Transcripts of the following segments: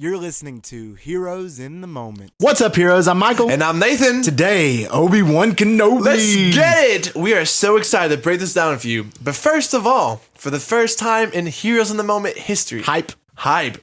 You're listening to Heroes in the Moment. What's up, heroes? I'm Michael. And I'm Nathan. Today, Obi-Wan KENOBI. Let's get it! We are so excited to break this down for you. But first of all, for the first time in Heroes in the Moment history, Hype.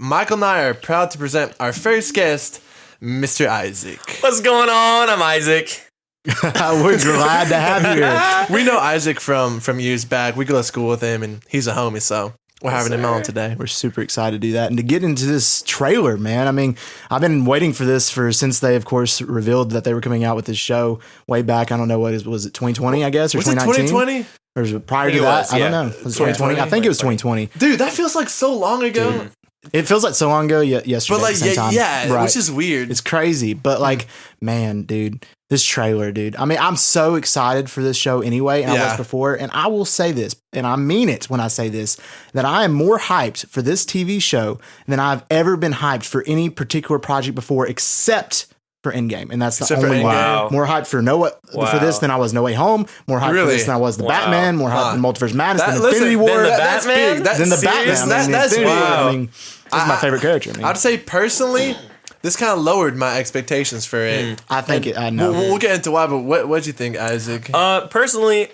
Michael and I are proud to present our first guest, Mr. Isaac. What's going on? I'm Isaac. We're glad to have you here. We know Isaac from years back. We go to school with him, and he's a homie, so we're having him on today. We're super excited to do that and to get into this trailer, man. I mean, I've been waiting for this since they, of course, revealed that they were coming out with this show way back. I don't know was it 2020, I guess, or Was 2019? it 2020? Or was it prior to that? I don't know. Was it 2020? I think it was 2020. Dude, that feels like so long ago. Dude. It feels like so long ago, yesterday. But like, at the same time. yeah, Right. which is weird. It's crazy, but like, man, dude, this trailer, dude. I mean, I'm so excited for this show anyway, and I was before, and I will say this, and I mean it when I say this, that I am more hyped for this TV show than I've ever been hyped for any particular project before, except for Endgame, and that's the only one. Wow. More hyped for for this than I was No Way Home. More hyped for this than I was the Batman. More hyped than Multiverse Madness. Than Infinity War. Than the Batman. Than the Batman. That's Infinity War. wow. I mean, that's my favorite character. I mean, I'd say personally, this kind of lowered my expectations for it. I think I know. We'll get into why, but what'd you think, Isaac? Personally,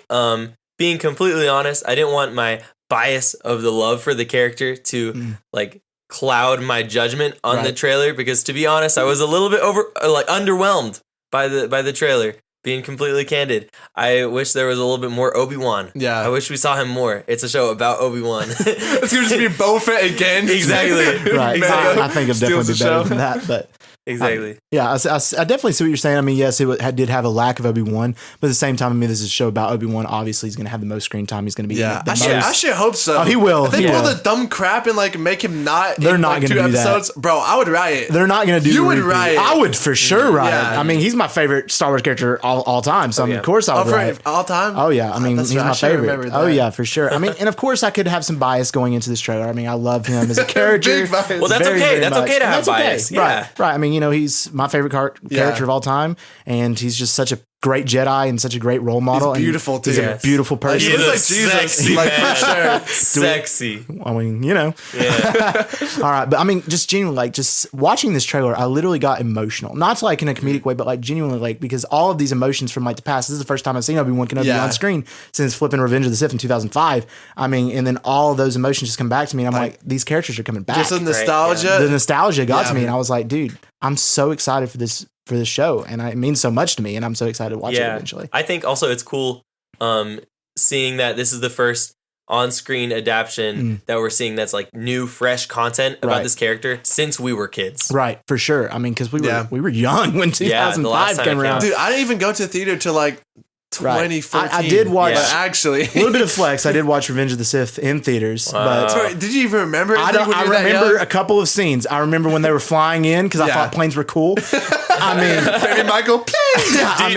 being completely honest, I didn't want my bias of the love for the character to like cloud my judgment on the trailer, because to be honest, I was a little bit underwhelmed by the trailer. Being completely candid, I wish there was a little bit more Obi-Wan. Yeah. I wish we saw him more. It's a show about Obi-Wan. It's gonna just be Boba Fett again. Exactly. Right. Exactly. I think it'd definitely be better than that, but Exactly. yeah, I definitely see what you're saying. I mean, yes, it did have a lack of Obi-Wan, but at the same time, I mean, this is a show about Obi-Wan. Obviously, he's going to have the most screen time. He's going to be Yeah, the I should hope so. Oh, he will. If they He pull will. the dumb crap and like make him not. They're in, not like, gonna 2 do that. episodes, bro. I would riot. They're not going to do. You the would repeat. riot. I would for sure riot. Yeah. I mean, he's my favorite Star Wars character all time. So of course I would riot. All time. Oh yeah, I mean That's he's right. I my should remember favorite. that. Oh yeah, for sure. I mean, and of course I could have some bias going into this trailer. I mean, I love him as a character. Big bias. Well, that's Very, okay. very That's much. okay to And have that's okay. bias. Yeah. Right. I mean, he's my favorite character of all time, and he's just such a great Jedi and such a great role model. He's beautiful, and too. He's a Yes. beautiful person. He looks like Jesus, sexy, like, man. for sure. Sexy. I mean, Yeah. all right, but I mean, just genuinely, like, just watching this trailer, I literally got emotional. Not like in a comedic way, but like genuinely, like, because all of these emotions from like the past. This is the first time I've seen Obi-Wan KENOBI on screen since flipping Revenge of the Sith in 2005. I mean, and then all of those emotions just come back to me, and I'm like, these characters are coming back. Just the nostalgia. The nostalgia got to me, man. and I was like, dude, I'm so excited for this show, and it means so much to me, and I'm so excited to watch it eventually. I think also it's cool seeing that this is the first on-screen adaptation that we're seeing that's like new, fresh content about this character since we were kids. Right, for sure. I mean, because we were young when the last 2005 time came it around. Dude, I didn't even go to the theater till like 2014. I did watch. But actually, A little bit of flex. I did watch Revenge of the Sith in theaters, but Sorry, did you even remember? I remember a couple of scenes. I remember when they were flying in because I thought planes were cool. I mean, Baby Michael. Do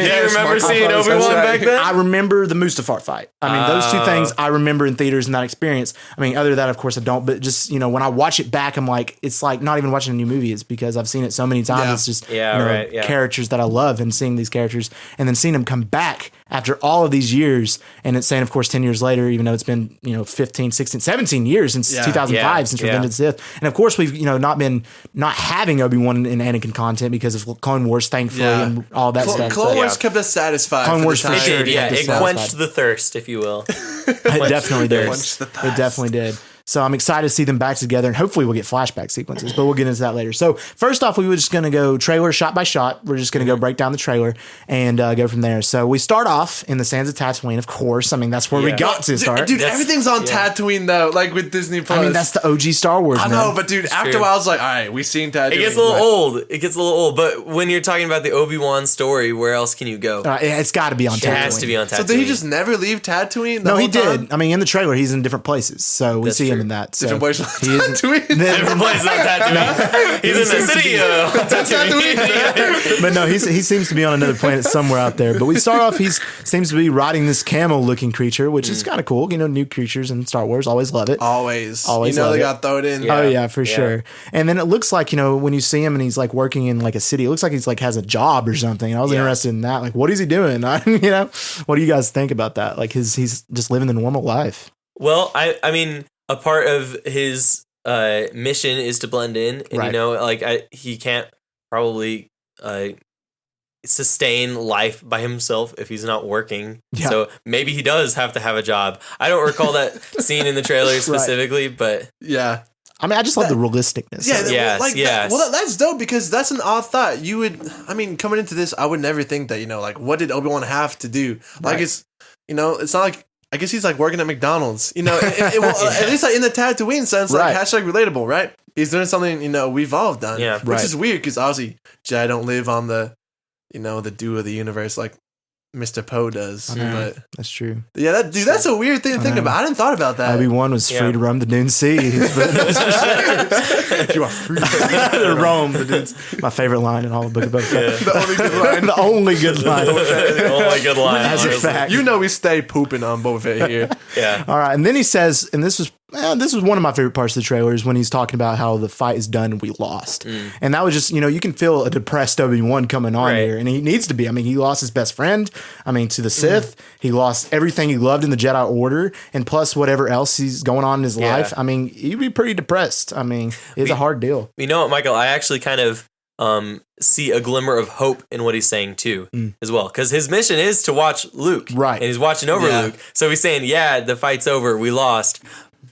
you remember seeing Obi-Wan back then? I remember the Mustafar fight. I mean, those two things I remember in theaters and that experience. I mean, other than that, of course, I don't. But just when I watch it back, I'm like, it's like not even watching a new movie. It's because I've seen it so many times. Yeah. It's just right. characters that I love, and seeing these characters and then seeing them come back after all of these years. And it's saying, of course, 10 years later, even though it's been 15, 16, 17 years since 2005 since Revenge of the Sith. And of course, we've not having Obi-Wan and Anakin content because of Clone Wars, thankfully, and all that stuff. Clone Wars kept us satisfied. Clone Wars for the for time. sure. It quenched the thirst, if you will. It definitely did. Quenched the It thirst. definitely did. So I'm excited to see them back together, and hopefully we'll get flashback sequences, but we'll get into that later. So first off, we were just going to go trailer shot by shot. We're just going to go break down the trailer and go from there. So we start off in the sands of Tatooine, of course. I mean, that's where we got to start. Dude, everything's on Tatooine though, like with Disney Plus. I mean, that's the OG Star Wars. I know, but dude, after a while, I was like, all right, we've seen Tatooine. It gets a little old. But when you're talking about the Obi-Wan story, where else can you go? It's got to be on Tatooine. It has to be on Tatooine. So did he just never leave Tatooine? No, he whole time? did. I mean, in the trailer, he's in different places, so we That's see him true. in that. So Different places on Tatooine. Different places on Tatooine. He's in the city of Tatooine. But no, he seems to be on another planet somewhere out there. But we start off, he seems to be riding this camel-looking creature, which is kind of cool. New creatures in Star Wars, always love it. Always. Always You know love they it. got thrown in. Oh yeah, for sure. And then it looks like when you see him and he's like working in like a city, it looks like he's like has a job or something. And I was interested in that. Like, what is he doing? What do you guys think about that? Like he's just living the normal life. Well, I mean, a part of his mission is to blend in, and you know, like he can't probably sustain life by himself if he's not working. Yeah. So maybe he does have to have a job. I don't recall that scene in the trailer specifically, but yeah. I mean, I just love the realisticness. Yeah, well, that's dope because that's an odd thought. You would, I mean, coming into this, I would never think that, you know, like, what did Obi-Wan have to do? Like, it's, you know, it's not like, I guess he's like working at McDonald's, you know, at least like in the Tatooine sense, like hashtag relatable, right? He's doing something, you know, we've all done, which is weird because obviously Jedi don't live on the, you know, the dew of the universe like Mr. Poe does. But that's true. Yeah, that's a weird thing to think about. I didn't thought about that. Obi-Wan was free to roam the Dune Sea. You are free to roam the Dunes. My favorite line in all the Book of Boba Fett. The only good line. The only good line. The only good line. As a fact. You know we stay pooping on Boba Fett here. Yeah. All right. And then he says, and this was one of my favorite parts of the trailer is when he's talking about how the fight is done and we lost. And that was just, you know, you can feel a depressed Obi-Wan coming on here. And he needs to be. I mean, he lost his best friend. I mean, to the Sith. He lost everything he loved in the Jedi Order. And plus whatever else he's going on in his life. I mean, he'd be pretty depressed. I mean, it's a hard deal. You know what, Michael? I actually kind of see a glimmer of hope in what he's saying too, as well. Because his mission is to watch Luke. Right. And he's watching over Luke. So he's saying, yeah, the fight's over. We lost.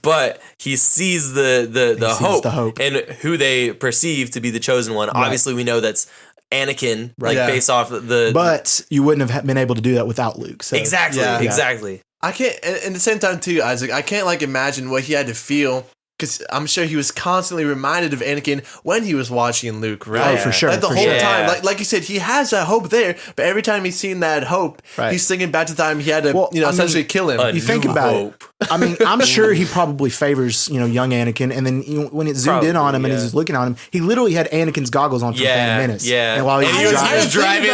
But he sees the hope and who they perceive to be the chosen one. Right. Obviously, we know that's Anakin, based off the. But you wouldn't have been able to do that without Luke. So. Exactly. I can't. And at the same time, too, Isaac, I can't like imagine what he had to feel. Because I'm sure he was constantly reminded of Anakin when he was watching Luke, right? Oh, for sure. Like the whole time. Like you said, he has that hope there, but every time he's seen that hope, he's thinking back to the time he had to, essentially kill him. You think about it. I mean, I'm sure he probably favors, young Anakin. And then when it zoomed in on him and he's looking on him, he literally had Anakin's goggles on for Phantom Menace. Yeah. And while he was driving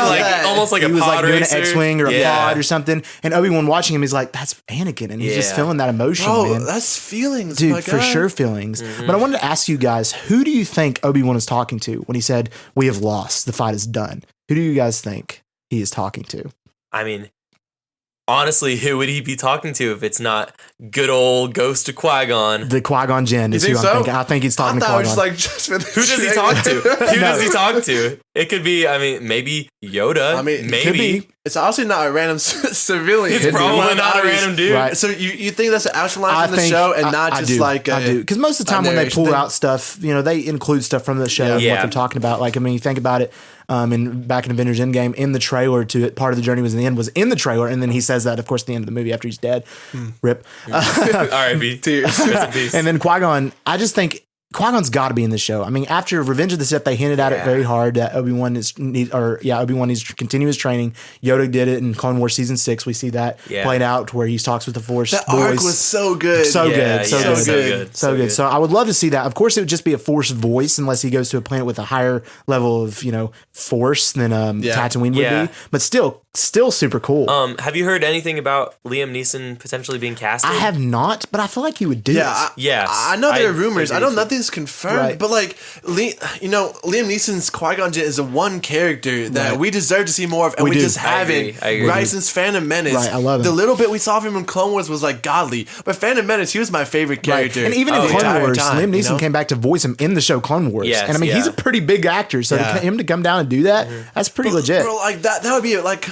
almost like a pod was like doing an racer. X-Wing or a pod or something. And Obi-Wan watching him, he's like, that's Anakin. And he's just feeling that emotion, man. That's feelings, dude, for sure feelings. But I wanted to ask you guys, who do you think Obi-Wan is talking to when he said, we have lost, the fight is done? Who do you guys think he is talking to? I mean, honestly, who would he be talking to if it's not good old Ghost of Qui-Gon? The Qui-Gon Jinn is who I'm thinking. I think he's talking to Qui-Gon. Who does he talk to? Who does he talk to? It could be, maybe Yoda. Maybe. It's obviously not a random civilian. It's probably not a random dude. Right. So you think that's an actual line from the show and not just like a... I do. Because most of the time when they pull out stuff, they include stuff from the show and what they're talking about. Like, you think about it, back in Avengers Endgame, in the trailer to it, part of the journey was in the end, was in the trailer, and then he says that, of course, at the end of the movie after he's dead. Rip. R.I.P. And then Qui-Gon, I just think Qui-Gon's got to be in the show. I mean, after Revenge of the Sith, they hinted at it very hard that Obi-Wan needs to continue his training. Yoda did it in Clone Wars Season 6. We see that played out to where he talks with the Force. That arc was so good. So good. So I would love to see that. Of course, it would just be a Force voice unless he goes to a planet with a higher level of, Force than Tatooine would be. But still super cool. Have you heard anything about Liam Neeson potentially being casted? I have not, but I feel like he would do it. I know there are rumors. I know nothing's confirmed, but like, Liam Neeson's Qui-Gon Jinn is a one character that we deserve to see more of, and we just haven't. Right since Phantom Menace. Right, I love it. The little bit we saw of him in Clone Wars was like godly, but Phantom Menace, he was my favorite character. Right. And even in Clone Wars, Liam Neeson came back to voice him in the show Clone Wars. Yes, and he's a pretty big actor, so him to come down and do that, that's pretty legit. Bro, like that would be like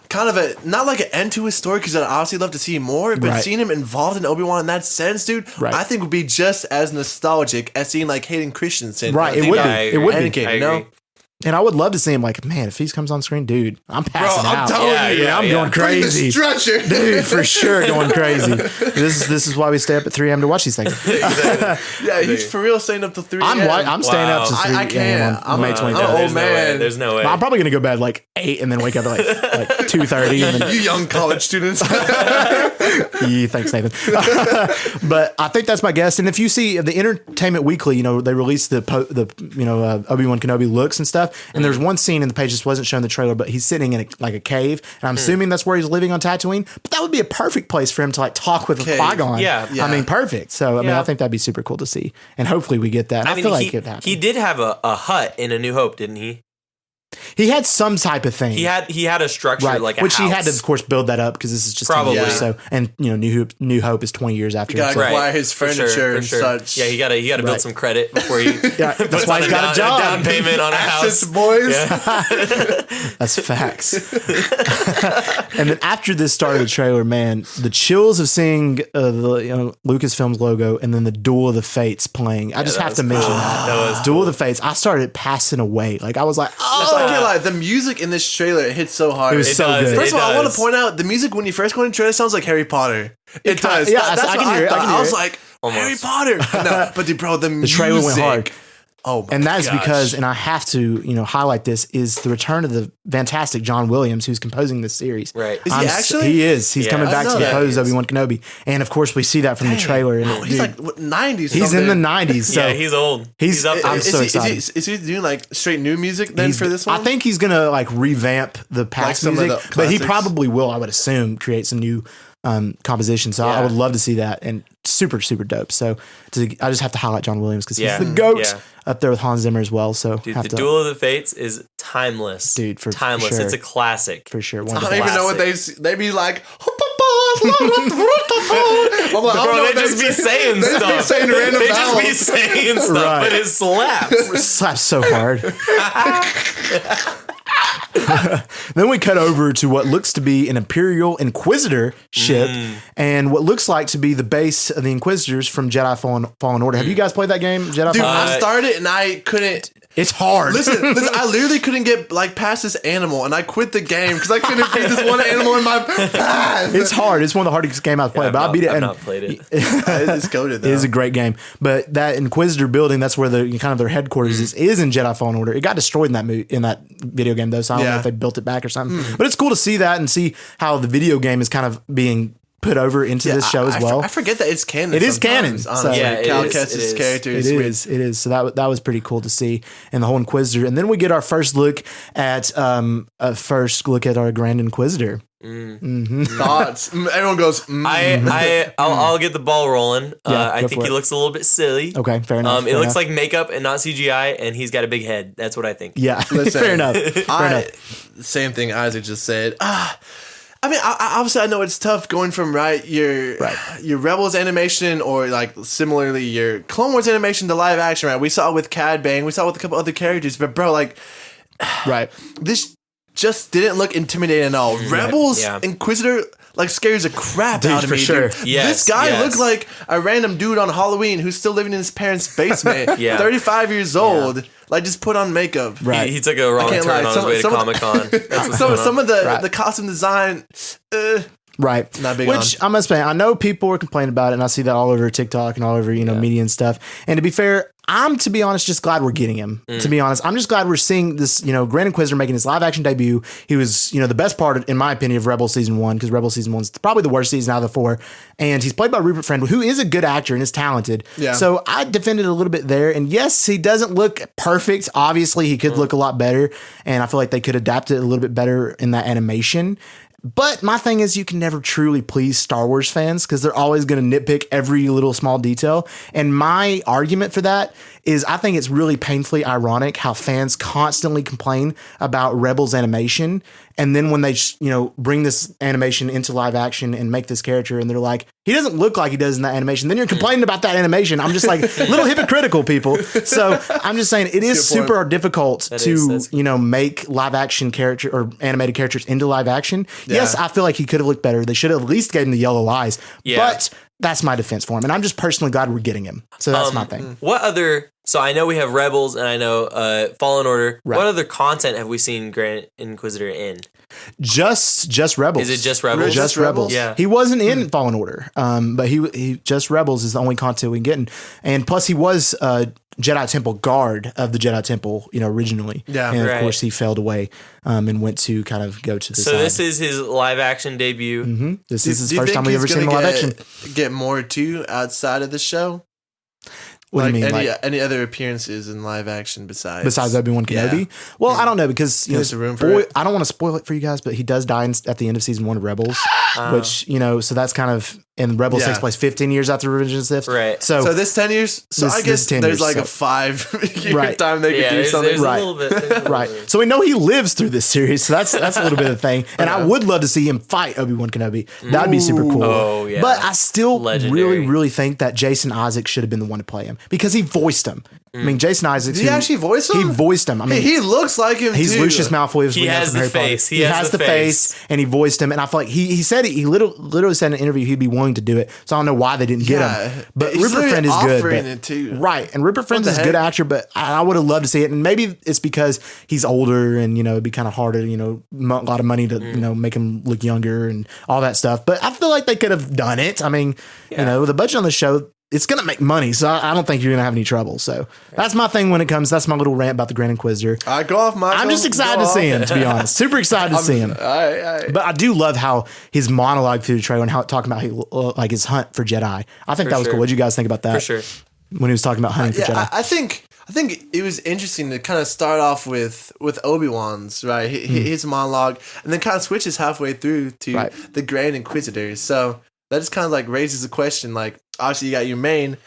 kind of a, not like an end to his story, because I'd honestly love to see more, but seeing him involved in Obi-Wan in that sense, dude, I think would be just as nostalgic as seeing like Hayden Christensen. Right, it would be. It would be. Anakin, And I would love to see him like, man, if he comes on screen, dude, I'm passing out. I'm telling you, I'm going crazy. Dude, for sure going crazy. This is why we stay up at 3 a.m. to watch these things. He's for real staying up till 3 a.m. I'm staying up to 3 I can't. on May 23rd. I'm old man. There's no way. I'm probably going to go to bed like 8 and then wake up at like 2:30. And then, you young college students. Thanks, Nathan. But I think that's my guess. And if you see the Entertainment Weekly, they released the Obi-Wan Kenobi looks and stuff. And there's one scene in the page, just wasn't shown in the trailer, but he's sitting in a cave, and I'm assuming that's where he's living on Tatooine. But that would be a perfect place for him to like talk with Qui-Gon. Yeah. I mean, perfect. So I think that'd be super cool to see, and hopefully we get that. I feel like it happened. He did have a hut in A New Hope, didn't he? He had some type of thing. He had a structure like a which house. he had to, of course, build that up because this is just 10 years. So, and New Hope is 20 years after. You gotta acquire his furniture and such. Yeah, he gotta build some credit before he. That's why he's got a job. Down payment on a house, boys. Yeah. That's facts. And then after this started the trailer, man, the chills of seeing the Lucasfilm's logo and then the Duel of the Fates playing. I just have to mention that. Duel of the Fates. I started passing away. Like I was like, oh. I can't lie. The music in this trailer hits so hard. It was so good. First of all, I want to point out the music when you first go in the trailer sounds like Harry Potter. It does. Yeah, I can hear it. I was like, Harry Potter. No, but bro, the trailer went hard. Oh my And that is gosh. because, and I have to, highlight this, is the return of the fantastic John Williams, who's composing this series. Right. Is he actually? He is. He's coming back to compose Obi-Wan Kenobi. And of course, we see that from the trailer. And he's like 90s. He's in the 90s. So yeah, he's old. He's up there. I'm so excited. Is he doing like straight new music then for this one? I think he's going to like revamp the past music, but he probably will, I would assume, create some new composition. So I would love to see that, and super, super dope. So I just have to highlight John Williams because he's the GOAT up there with Hans Zimmer as well. So dude, the Duel of the Fates is timeless. Dude, timeless. For sure. It's a classic. For sure. I don't even know what they be like. Bro, they just be saying stuff. They just be saying stuff, but it slaps. It slaps so hard. Then we cut over to what looks to be an Imperial Inquisitor ship and what looks like to be the base of the Inquisitors from Jedi Fallen Order. Have you guys played that game, Jedi Fallen Order? I started and I couldn't. It's hard. Listen, I literally couldn't get like past this animal, and I quit the game because I couldn't beat this one animal in my path. It's hard. It's one of the hardest games I've played, but I beat it. I've not played it. It's goated though. It is a great game, but that Inquisitor building, that's where the kind of their headquarters is in Jedi Fallen Order. It got destroyed in that video game though, so I don't know if they built it back or something. But it's cool to see that and see how the video game is kind of being put over into this show as well. I forget that it's canon. It is canon. So, Cal Kestis' character is It weird. is. So that was pretty cool to see, and the whole Inquisitor. And then we get our first look at our Grand Inquisitor. Thoughts? Everyone goes. I'll get the ball rolling. I think he looks a little bit silly. Okay, fair enough. It looks like makeup and not CGI, and he's got a big head. That's what I think. Yeah, Listen, fair enough. Same thing Isaac just said. I mean, obviously, I know it's tough going from your Rebels animation or like similarly your Clone Wars animation to live action. Right, we saw it with Cad Bane, we saw it with a couple other characters, but bro, like, this just didn't look intimidating at all. Rebels Inquisitor like scares the crap out of me. Sure. Dude. This guy looked like a random dude on Halloween who's still living in his parents' basement. 35 years old. Like, just put on makeup. Right. He took a wrong turn on his way to Comic-Con. Some of the costume design, right. Not big Which I must say, I know people are complaining about it, and I see that all over TikTok and all over media and stuff. And to be fair, I'm, to be honest, just glad we're getting him. To be honest, I'm just glad we're seeing this, Grand Inquisitor making his live action debut. He was, the best part, in my opinion, of Rebel Season 1, because Rebel Season 1's probably the worst season out of the 4. And he's played by Rupert Friend, who is a good actor and is talented. Yeah. So I defended a little bit there. And yes, he doesn't look perfect. Obviously, he could look a lot better. And I feel like they could adapt it a little bit better in that animation. But my thing is, you can never truly please Star Wars fans because they're always going to nitpick every little small detail. And my argument for that is I think it's really painfully ironic how fans constantly complain about Rebels animation. And then when they, bring this animation into live action and make this character and they're like, he doesn't look like he does in that animation. Then you're complaining about that animation. I'm just like, a little hypocritical, people. So I'm just saying it is super difficult to make live action character or animated characters into live action. Yeah. Yes, I feel like he could have looked better. They should have at least gave him the yellow eyes. Yeah. But that's my defense for him. And I'm just personally glad we're getting him. So that's my thing. So I know we have Rebels and I know Fallen Order. Right. What other content have we seen Grand Inquisitor in? Just Rebels. Is it just Rebels? Just Rebels. Yeah. He wasn't in Fallen Order, but he just Rebels is the only content we get. And plus he was Jedi Temple guard of the Jedi Temple, originally. Yeah. And of course he failed away and went to kind of go to the side. This is his live action debut. Mm-hmm. This is his first time we've ever seen him live action. Get more too outside of the show? What do you mean? Any other appearances in live action besides Obi-Wan Kenobi? Yeah. Well, I don't know because there's room for it. I don't want to spoil it for you guys, but he does die at the end of season 1 of Rebels, which so that's kind of and Rebels takes place 15 years after Revenge of the Sith. Right. So this 10 years. So I guess there's like a 5-year time they could do something. There's a little bit. Right. So we know he lives through this series. So that's a little bit of a thing. And I would love to see him fight Obi-Wan Kenobi. That'd be super cool. Oh, yeah. But I still Legendary. really think that Jason Isaac should have been the one to play him because he voiced him. I mean, Jason Isaac. Did he actually voice him? He voiced him. I mean, he looks like him. He's too. Lucius Malfoy. He has the face. He has the face, and he voiced him. And I feel like he said he literally said in an interview he'd be willing to do it. So I don't know why they didn't get him. But Rupert Friend is good. It too. Right, and Rupert Friend is a good actor, but I would have loved to see it. And maybe it's because he's older, and it'd be kind of harder. A lot of money to make him look younger and all that stuff. But I feel like they could have done it. I mean, the budget on the show. It's going to make money, so I don't think you're going to have any trouble. So that's my thing when it comes. That's my little rant about the Grand Inquisitor. I go off, Michael. I'm just excited to see him, to be honest. Super excited to see him. But I do love how his monologue through the trailer and how talking about like his hunt for Jedi. I think that was cool. What did you guys think about that? For sure. When he was talking about hunting for Jedi. I think it was interesting to kind of start off with Obi-Wan's, right? His monologue, and then kind of switches halfway through to the Grand Inquisitor. So that just kind of like raises the question, like, obviously you got your main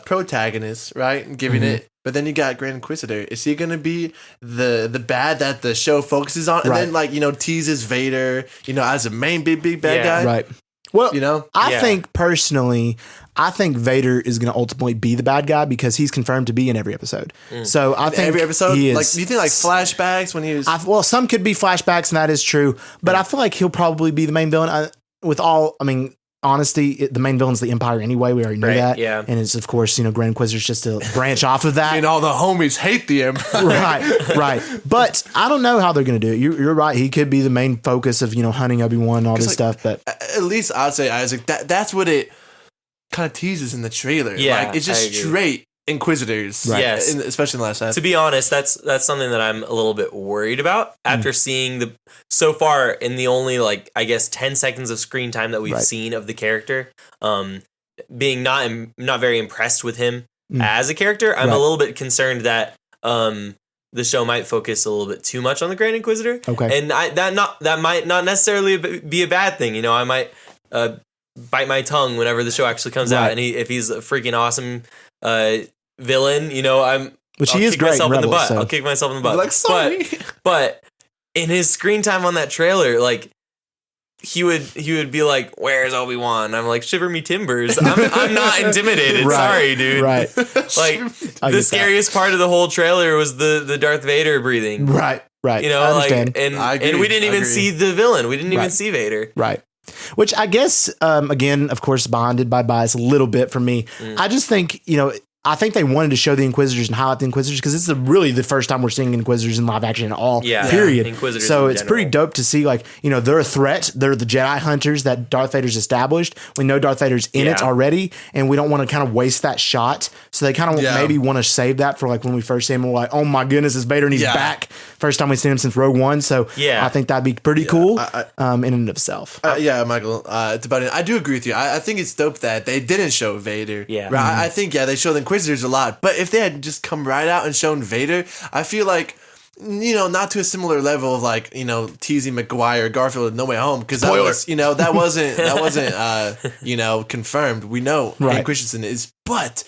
protagonist, right? Giving it, but then you got Grand Inquisitor. Is he going to be the bad that the show focuses on? And then teases Vader, as a main big bad guy? Right. Well, I think personally, Vader is going to ultimately be the bad guy because he's confirmed to be in every episode. So I think every episode, he is, like, do you think like flashbacks when he was? Well, some could be flashbacks, and that is true. But I feel like he'll probably be the main villain. Honesty, the main villain's the Empire anyway. We already know that. Yeah. And it's, of course, Grand Inquisitor's just a branch off of that. And all the homies hate the Empire. Right. But I don't know how they're going to do it. You're right. He could be the main focus of, hunting Obi-Wan and all this stuff. But at least I'd say, Isaac, that's what it kind of teases in the trailer. Yeah. Like, it's just straight Inquisitors. Right. Yes. Especially in the last half. To be honest, that's something that I'm a little bit worried about after seeing so far in the only 10 seconds of screen time that we've seen of the character, being not very impressed with him as a character. I'm a little bit concerned that the show might focus a little bit too much on the Grand Inquisitor. Okay. And that might not necessarily be a bad thing. I might bite my tongue whenever the show actually comes out, and if he's a freaking awesome villain, which he is great. I'll kick myself in the butt. Like, sorry. But in his screen time on that trailer, like he would be like, "Where's Obi-Wan?" I'm like, "Shiver me timbers." I'm not intimidated. Sorry, dude. Right. Like the scariest part of the whole trailer was the Darth Vader breathing. Right. I understand. And we didn't even see the villain. We didn't even see Vader. Right. Which I guess, again, of course, bonded by bias a little bit for me. I just think, I think they wanted to show the Inquisitors and highlight the Inquisitors because this is really the first time we're seeing Inquisitors in live action at all. Yeah. Period. Inquisitors so in it's general. pretty dope to see, they're a threat. They're the Jedi hunters that Darth Vader's established. We know Darth Vader's in it already, and we don't want to kind of waste that shot. So they kind of maybe want to save that for when we first see him. We're like, oh my goodness, it's Vader and he's back. First time we've seen him since Rogue One. So I think that'd be pretty cool in and of itself. Michael, to butt in, I do agree with you. I think it's dope that they didn't show Vader. Yeah. Right? I think, they show the Inquisitors a lot, but if they had just come right out and shown Vader, I feel like, not to a similar level of teasing McGuire, Garfield, and No Way Home, because that wasn't confirmed. We know Hayden Christensen is, but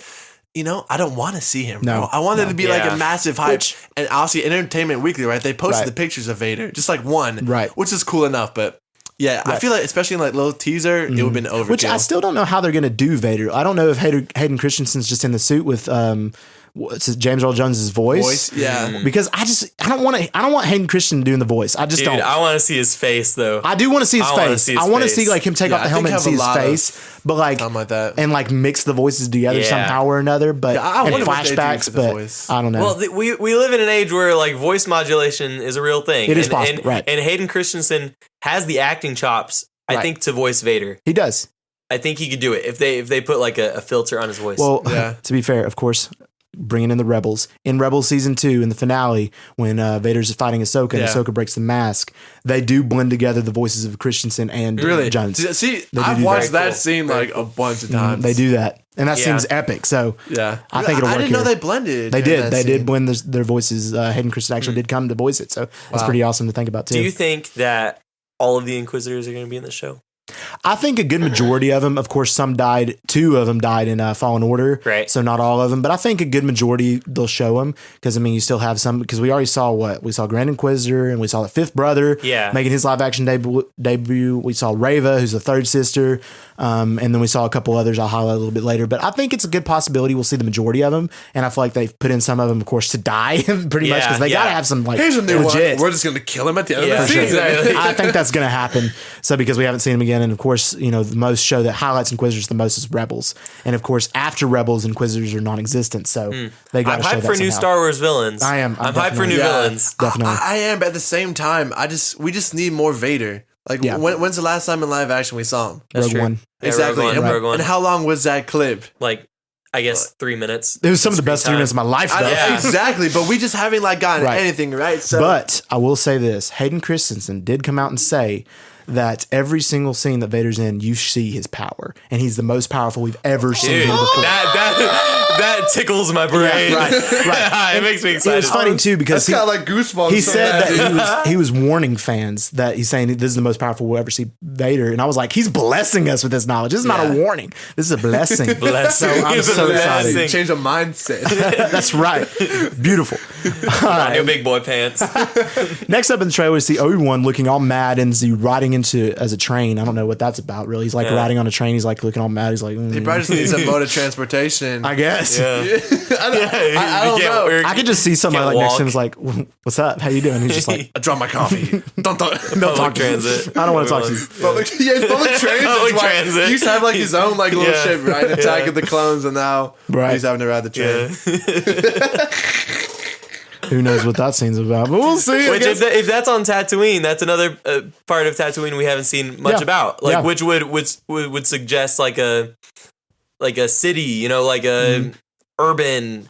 I don't want to see him. No, bro. I want it to be a massive hype. And obviously, Entertainment Weekly, right? They posted the pictures of Vader, just one, which is cool enough, but. Yeah, I feel like, especially in little teaser, it would have been overkill. Which I still don't know how they're going to do Vader. I don't know if Hayden Christensen's just in the suit with James Earl Jones' voice. Yeah, because I don't want Hayden Christensen doing the voice. I just don't. I want to see his face though. I do want to see his face. I want to see him take off the helmet and see his face, but something like that, and mix the voices together somehow or another. But and flashbacks, but I don't know. Well, we live in an age where voice modulation is a real thing. It is possible, right? And Hayden Christensen has the acting chops, I think, to voice Vader. He does. I think he could do it if they put a filter on his voice. Well, to be fair, of course, bringing in the Rebels. In Rebels Season 2, in the finale, when Vader's fighting Ahsoka and Ahsoka breaks the mask, they do blend together the voices of Christensen and Jones. See, I've watched that scene a bunch of times. They do that. And that seems epic. So I think it'll work. I didn't know they blended. They did. They did blend their voices. Hayden Christensen actually did come to voice it. So that's pretty awesome to think about, too. Do you think that all of the Inquisitors are going to be in the show? I think a good majority of them, of course, two of them died in Fallen Order. Right. So not all of them, but I think a good majority they'll show them because, I mean, you still have some, because we already saw we saw Grand Inquisitor and we saw the fifth brother making his live action debut. We saw Reva, who's the third sister. And then we saw a couple others I'll highlight a little bit later, but I think it's a good possibility we'll see the majority of them. And I feel like they've put in some of them, of course, to die pretty much because they got to have some like, here's a new legit. one. We're just going to kill him at the end of the season. Exactly. I think that's going to happen. So because we haven't seen him again. And of course, you know, the most show that highlights Inquisitors the most is Rebels. And of course, after Rebels, Inquisitors are non-existent. So they got to show that I'm hyped for new Star Wars villains. I am. I'm hyped for new villains. Definitely. I am, but at the same time, we just need more Vader. Like, when's the last time in live action we saw him? That's Rogue true. One. Yeah, Exactly. Rogue One. And how long was that clip? Like, I guess 3 minutes. It was some of the best 3 minutes of my life, though. Exactly, but we just haven't like gotten anything, right? So, but I will say this: Hayden Christensen did come out and say that every single scene that Vader's in, you see his power, and he's the most powerful we've ever seen him before. That tickles my brain. Right. It makes me excited. It was funny too because that's kind of like goosebumps. he said that he was warning fans that he's saying this is the most powerful we'll ever see Vader, and I was like, he's blessing us with this knowledge. This is not a warning. This is a blessing. Blessing. So I'm so excited. Change the mindset. That's right. Beautiful. On your big boy pants. Next up in the trailer, we see Obi-Wan looking all mad and he's riding into as a train. I don't know what that's about really. He's like riding on a train. He's like looking all mad. He's like, he probably just needs a mode of transportation. I guess. Yeah. I don't know. I could just see somebody like next to him is like, what's up? How you doing? He's just like, I dropped my coffee. Don't talk. Public transit. I don't want to talk to you. Public transit. He used to have like his own like little ship, right? Attack of the Clones, and now he's having to ride the train. Who knows what that scene's about? But we'll see. Which, if that's on Tatooine, that's another part of Tatooine we haven't seen much about. Like, which would suggest like a city, you know, like a urban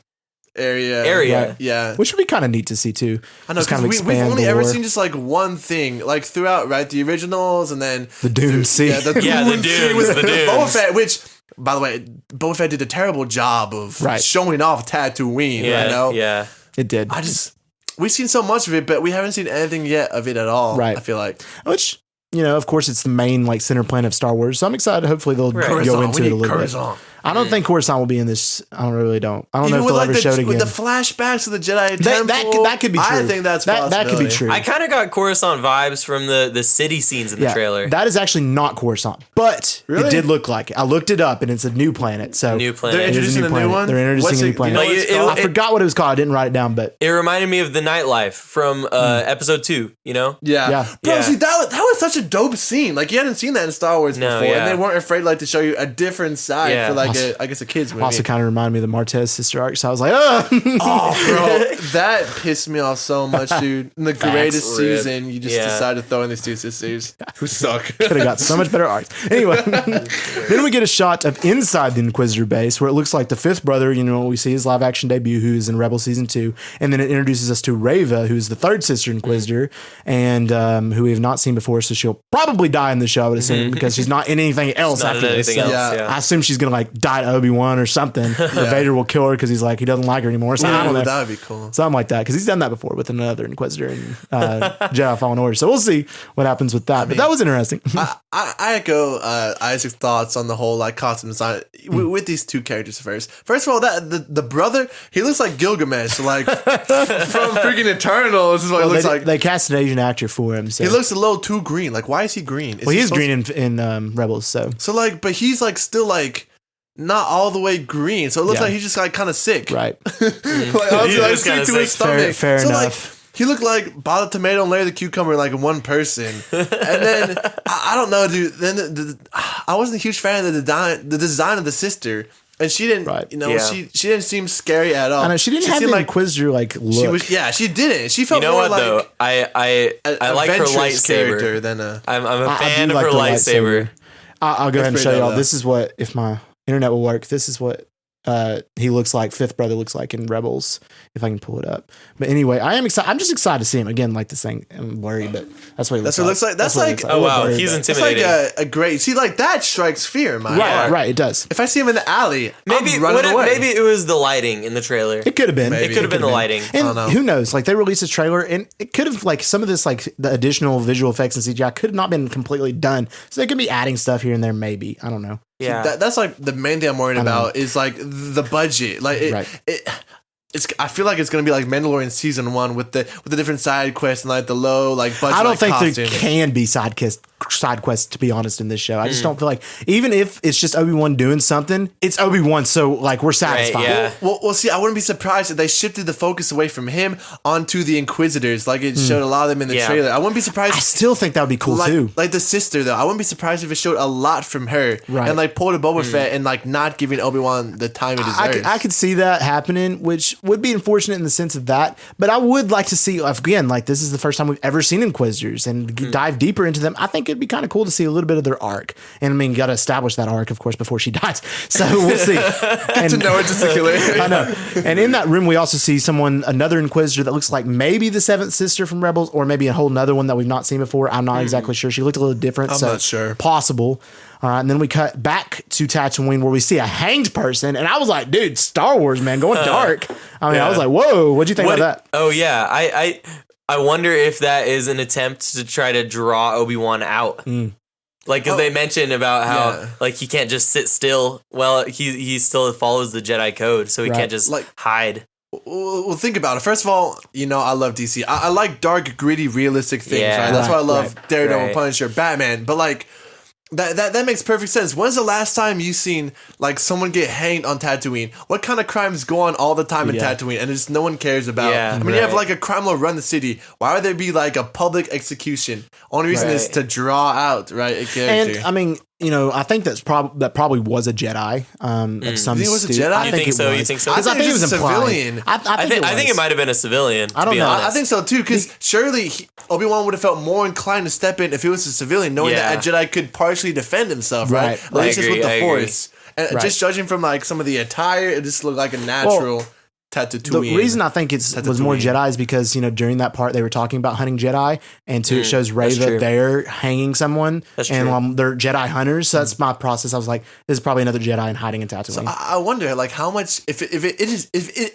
area. Right. Yeah. Which would be kind of neat to see too. I know, because we've only ever seen just like one thing, like throughout, right? The originals and then the Dune Sea. The Dune Sea with the dunes. Boba Fett, which, by the way, Boba Fett did a terrible job of showing off Tatooine. Yeah, you know? Yeah. It did. We've seen so much of it, but we haven't seen anything yet of it at all. Right. I feel like. Which, you know, of course, it's the main like center planet of Star Wars. So I'm excited. Hopefully, they'll go into it a little bit. I don't think Coruscant will be in this. I don't know if they'll ever show it again. With the flashbacks of the Jedi Temple, that could be true. I think that's that could be true. I kind of got Coruscant vibes from the city scenes in the trailer. That is actually not Coruscant, but it did look like it. I looked it up, and it's a new planet. So new planet. They're introducing a new one. They're introducing a new planet. I forgot what it was called. I didn't write it down, but it reminded me of the nightlife from episode 2. You know? Yeah. Bro, see that was such a dope scene. Like you hadn't seen that in Star Wars before, and they weren't afraid like to show you a different side for like I guess a kid's movie. Also kind of reminded me of the Martez sister arc, so I was like, oh bro, that pissed me off so much, dude. In the greatest season, you just decided to throw in these two sisters who suck. Could have got so much better arcs. Anyway, then we get a shot of inside the Inquisitor base where it looks like the fifth brother, you know, we see his live action debut, who's in Rebel Season 2, and then it introduces us to Reva, who's the third sister Inquisitor, and who we have not seen before, so she'll probably die in the show, I would assume, because she's not in anything else after this. So I assume she's going to like die to Obi-Wan or something. Or Vader will kill her because he's like, he doesn't like her anymore. So I don't know. That would be cool. Something like that, because he's done that before with another Inquisitor in Jedi Fallen Order. So we'll see what happens with that. But that was interesting. I echo Isaac's thoughts on the whole like costume design with these two characters first. First of all, the brother, he looks like Gilgamesh, like from freaking Eternal. This is what he looks like. They cast an Asian actor for him. So. He looks a little too green. Like, why is he green? Well, he is green in Rebels. So like, but he's like still like not all the way green. So it looks like he's just like kind of sick. Right. Like honestly, like sick to his stomach. Fair enough. Like, he looked like bought a tomato and Larry the Cucumber like in one person. And then I don't know, dude. Then I wasn't a huge fan of the design of the sister. And she didn't, you know, she didn't seem scary at all. I know, she didn't have the like, Inquisitor like look. She didn't. She felt you know more what, like though? I like her lightsaber. Than I'm a fan of her lightsaber. I'll go ahead and show y'all. This is what, if my internet will work, this is what he looks like, Fifth Brother looks like in Rebels, if I can pull it up. But anyway, I am excited. I'm just excited to see him again. Like this thing, I'm worried, but that's what he looks like. That's like, oh wow, he's intimidating. That's like a great. See, like that strikes fear in my heart. Right, it does. If I see him in the alley, maybe I'm running away. Maybe it was the lighting in the trailer. It could have been. It could have been the lighting. And I don't know. who knows? Like they released a trailer, and it could have like some of this like the additional visual effects and CGI could have not been completely done. So they could be adding stuff here and there. Maybe, I don't know. Yeah, that's like the main thing I'm worried about is like the budget. Like I feel like it's gonna be like Mandalorian season 1 with the different side quests and like the low like budget. I don't like, think costumes. there can be side quests, to be honest, in this show. I just don't feel like, even if it's just Obi-Wan doing something, it's Obi-Wan, so like we're satisfied. Right, yeah. Well, see, I wouldn't be surprised if they shifted the focus away from him onto the Inquisitors, like it showed a lot of them in the trailer. I wouldn't be surprised. I still think that would be cool too. Like the sister, though, I wouldn't be surprised if it showed a lot from her, Right. and like pulled a Boba Fett and like not giving Obi-Wan the time he deserves. I could see that happening, which would be unfortunate in the sense of that. But I would like to see, again, like this is the first time we've ever seen Inquisitors and dive deeper into them. I think it'd be kind of cool to see a little bit of their arc. And I mean, got to establish that arc, of course, before she dies. So we'll see. And to know it just to kill her. I know. And in that room, we also see another Inquisitor that looks like maybe the seventh sister from Rebels, or maybe a whole nother one that we've not seen before. I'm not exactly sure. She looked a little different. I'm not sure. Possible. All right, and then we cut back to Tatooine where we see a hanged person, and I was like, "Dude, Star Wars, man, going dark." I mean, I was like, "Whoa, what'd you think about that?" Oh yeah, I wonder if that is an attempt to try to draw Obi-Wan out. Like, because they mentioned about how like he can't just sit still. Well, he still follows the Jedi code, so he can't just like hide. Well, think about it. First of all, I love DC. I like dark, gritty, realistic things. Right? That's why I love Daredevil, Punisher, Batman. But like. That makes perfect sense. When's the last time you seen like someone get hanged on Tatooine? What kind of crimes go on all the time in Tatooine and just no one cares about? I mean, you have like a crime lord run the city. Why would there be like a public execution? Only reason is to draw out a character. And I mean, I think that probably was a Jedi. Like some he was a Jedi. You think so? You think so? I think it was a civilian. I think it might have been a civilian. I don't know. I think so too, because surely Obi-Wan would have felt more inclined to step in if he was a civilian, knowing that a Jedi could partially defend himself, right? At least just with the Force. And just judging from like some of the attire, it just looked like a natural. Tatooine. The reason I think it was more Jedi is because during that part they were talking about hunting Jedi, and two it shows Reva there hanging someone, and they're Jedi hunters. So that's my process. I was like, this is probably another Jedi and hiding in Tatooine. So I wonder like how much if it is a